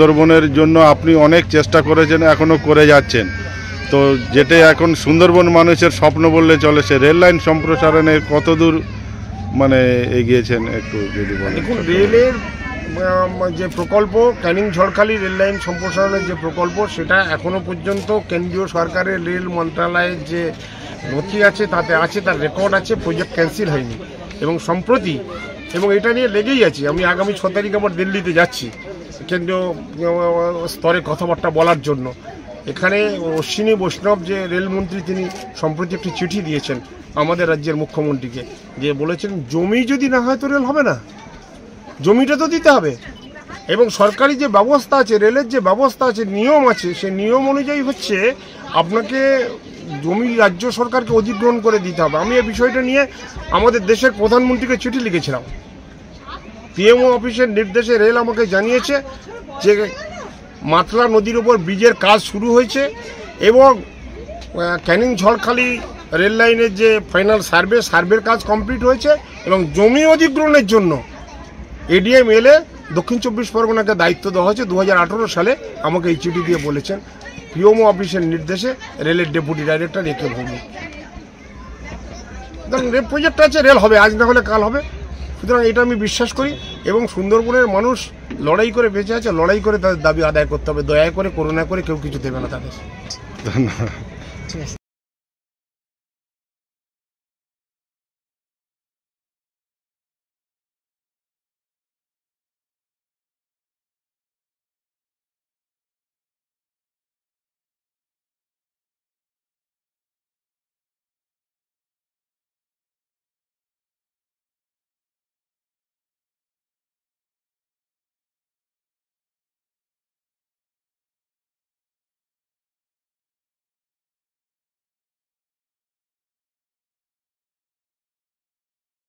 সুন্দরবনের জন্য আপনি অনেক চেষ্টা করেছেন, এখনও করে যাচ্ছেন। তো যেটা এখন সুন্দরবন মানুষের স্বপ্ন বললে চলে, সে রেল লাইন সম্প্রসারণে কতদূর মানে এগিয়েছেন একটু যদি বলেন। দেখুন, রেলের যে প্রকল্প ক্যানিং ঝড়খালি রেল লাইন সম্প্রসারণের যে প্রকল্প, সেটা এখনো পর্যন্ত কেন্দ্রীয় সরকারের রেল মন্ত্রণালয়ের যে নথি আছে তাতে আছে, তার রেকর্ড আছে, প্রজেক্ট ক্যান্সেল হয়নি। এবং সম্প্রতি এবং এটা নিয়ে লেগেই আছে, আমি আগামী 6 তারিখ আবার দিল্লিতে যাচ্ছি কেন্দ্রীয় স্তরে কথাবার্তা বলার জন্য। এখানে অশ্বিনী বৈষ্ণব যে রেলমন্ত্রী, তিনি সম্প্রতি একটি চিঠি দিয়েছেন আমাদের রাজ্যের মুখ্যমন্ত্রীকে, যে বলেছেন জমি যদি না হয় তো রেল হবে না, জমিটা তো দিতে হবে। এবং সরকারি যে ব্যবস্থা আছে, রেলের যে ব্যবস্থা আছে, নিয়ম আছে, সেই নিয়ম অনুযায়ী হচ্ছে আপনাকে জমি রাজ্য সরকারকে অধিগ্রহণ করে দিতে হবে। আমি এই বিষয়টা নিয়ে আমাদের দেশের প্রধানমন্ত্রীকে চিঠি লিখেছিলাম। পিএমও অফিসের নির্দেশে রেল আমাকে জানিয়েছে যে মাতলা নদীর উপর ব্রিজের কাজ শুরু হয়েছে এবং ক্যানিং ঝড়খালি রেল লাইনের যে ফাইনাল সার্ভের কাজ কমপ্লিট হয়েছে এবং জমি অধিগ্রহণের জন্য এডিএম এলে দক্ষিণ 24 পরগনাকে দায়িত্ব দেওয়া হয়েছে। 2018 সালে আমাকে এই চিঠি দিয়ে বলেছেন পিএমও অফিসের নির্দেশে রেলের ডেপুটি ডাইরেক্টর একে ভূমি। রেল প্রজেক্ট আছে, রেল হবে, আজ না হলে কাল হবে। সুতরাং এটা আমি বিশ্বাস করি এবং সুন্দরবনের মানুষ লড়াই করে বেঁচে আছে, লড়াই করে তাদের দাবি আদায় করতে হবে। দয়া করে, করুণা করে কেউ কিছু দেবে না তাদের। ধন্যবাদ।